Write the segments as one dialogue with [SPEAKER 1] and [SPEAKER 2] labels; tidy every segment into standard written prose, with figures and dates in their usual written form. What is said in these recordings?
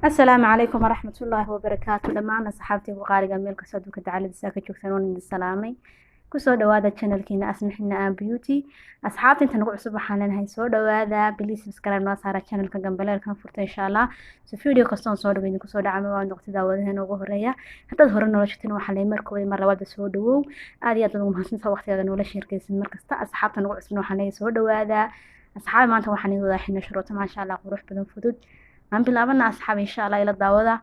[SPEAKER 1] السلام عليكم ورحمة الله وبركاته دمان أصحابتي وقارئة ميل كسود وكتعالى دساكا جوكسانون السلامي كسو دوادا channel كينا أسمحنا بيوتي أصحابتي انت نقول عصب حالنا هاي سو دوادا بليز سبسكرايب ناصارة channel كجنبلير كان فرطة إن شاء الله سو فيديو كستون صور بيني كسو دعم وان نقطة داودها نوجه الريا حتى ظهر إنه لشتين وحلي مركوي مرة واحدة سو دو عادي أظن مهندسين سو وقت هذا نولا شركة مركز تا أصحابتي نقول عصب حالي سو دوادا أصحابي ما أنت وحني وذا حين شروط ما شاء الله قروح بدون فدود aan bilaabana asxaab insha Allah ila daawada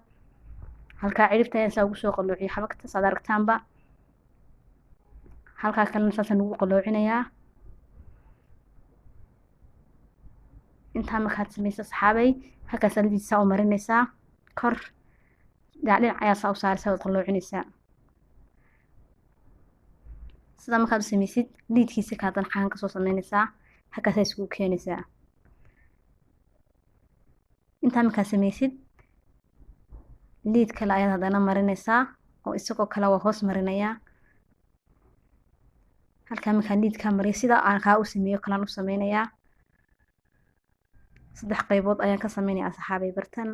[SPEAKER 1] halka ciribta ayaan saa ugu soo qalloociyay xabagta saad aragtaanba halka kalena saasaan ugu qalloocinayaa intaa markaad samayso asxaabay halka saliidisa u marinaysaa kor dhinac ayaa saa u saaraysaa oo qalloocinaysaa sida markaad samaysid liidkiisa ka dan xaan ka soo samaynaysaa halka ay isku keenaysaa inta markaa samaysid liid kale ayaad haddana marinaysaa oo isagoo kale waa hoos marinayaa halkaa markaa liidkaa mariya sida aan kaa u sameeyo kalaan u sameynayaa 3 qaybood ayaan ka sameynayaa asxaabay bartan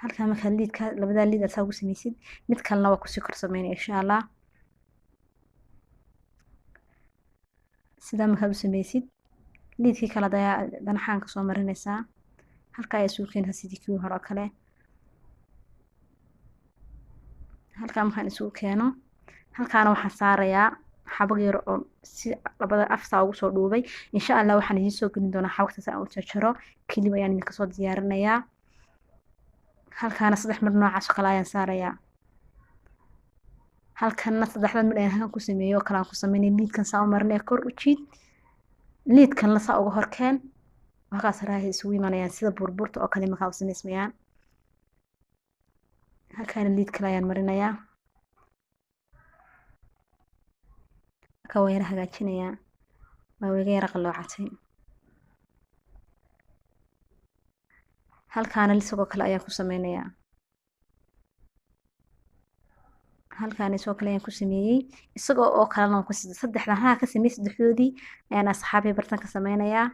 [SPEAKER 1] halkaa markaa liidka labada liid aad saa ugu samaysid mid kalena waa kusii kor sameynaya insha Allah sida markaad u samaysid liidkii kala danaxaan ka soo marinaysaa halka ay soo keenaysaa sidii kii hore kale halka markaan isugu keeno halkaana waxaan saarayaa xabag yar oo si labada afsa ugu soo dhuubay insha Allah waxaan idin soo gelin doonaa xabagtaas aan u jarjaro kilib ayaan idin ka soo diyaarinayaa halkaana 3 mar noocaas kale ayaan saarayaa halkaana 3 mar ayaan ku sameeyo kala ku sameeyay liidkan saa u marinay kor u jiid liidkan la saa uga horkeen waxaas raahay isugu imanayaan sida burburta oo kale markaa u sameysmayaan halkaan liid kale ayaan marinayaa ka wayra hagaajinayaa waa weega yar qalloocatay halkaan isagoo kale ayaan ku sameynayaa halkaan isoo kale ayaan ku sameeyay isagoo oo kale aan ku saddexdan ha ka sameeyay saddexdoodii ayaan asxaabay bartan ka sameynayaa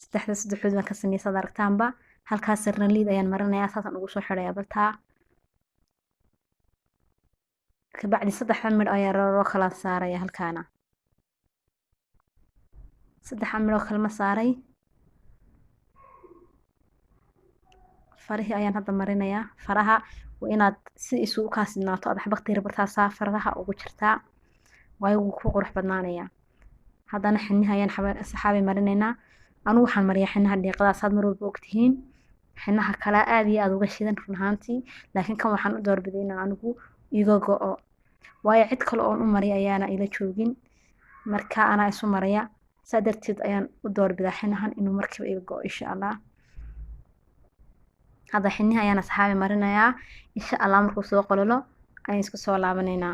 [SPEAKER 1] saddexdood baan ka sameeyay sad aragtaanba halkaas sarna liid ayaan marinayaa saasan ugu soo xirayaa bartaa ka bacdi 3 mid ayaan raro kala saaraya halkaana 3 mid oo kala ma saaray faraha ayaan hadda marinayaa faraha waa inaad si isugu kaasinaato aad xabagta yarbartaa faraha ugu jirtaa way ugu ku qurux badnaanaya haddana xinnaha ayaan saxaabay marinaynaa anu waxaan mariyaa xinnaha deeqadaas aad mar walba ogtihiin xinnaha kala aad iyo aad uga shidan runaantii laakiin kan waxaan u doorbiday inaan anigu iga go'o waayo cid kale oo u mariya ayaana ila joogin marka ana isu mariya sadarteed ayaan u doorbidaa xinnahan inuu markiiba iga go'o insha Allah هذا حنيها أنا صحابي مرنا يا إن شاء الله مركو سوق له أنا إسكو سوى لابنينا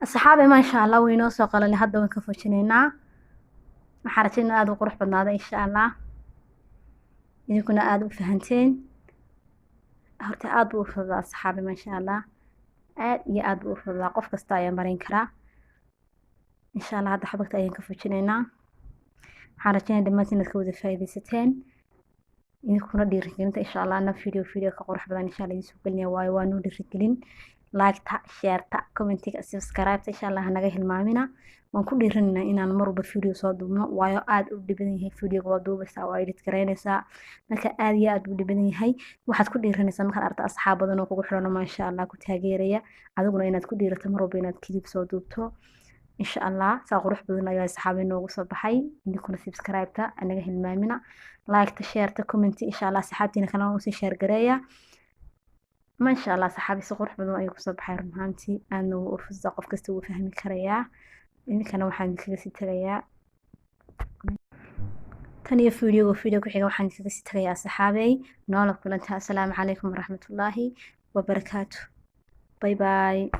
[SPEAKER 1] أصحابي ما شاء الله وينو سوق لي هذا وين كفوشنينا محارتين آدو قروح بدنا إن شاء الله إذا كنا آدو فهمتين هرت آدو فضا أصحابي ما شاء الله يا آدو فضا قف كستايا مرين كرا إن شاء الله هذا حبكت أيين كفوشنينا محارتين دمتين تكود فايدة ستين إذا كنا ديرجلين إن شاء الله أنا فيديو كقروح بدنا إن شاء الله يسوق لنا واي وانو ديرجلين like-ta share-ta commentiga subscribe-ta insha Allah hanaga hilmaamina waan ku dhiiranaynaa inaan mar walba video soo duubno waayo aad u dhiban yahay videoga waa duubaysaa waa edit garaynaysaa marka aad iyo aad u dhiban yahay waxaad ku dhiiranaysaa markaad aragto asxaab badan oo kugu xiran maasha Allah ku taageeraya adiguna inaad ku dhiirato mar walba inaad kidib soo duubto insha Allah saa qurux badan ayaa asxaab inoogu soo baxay idinkuna subscribe-ta anaga hilmaamina like-ta share-ta comment insha Allah asxaabtiina kale oo sii share gareeya ما شاء الله صحابي صغر بدون أي قصة بحير مهانتي أنا وفزة قف كستو فهمي كريا إني كانوا وحن كذا تريا تاني فيديو كحيجا وحن كذا تريا صحابي نالك بلنتها السلام عليكم ورحمة الله وبركاته باي باي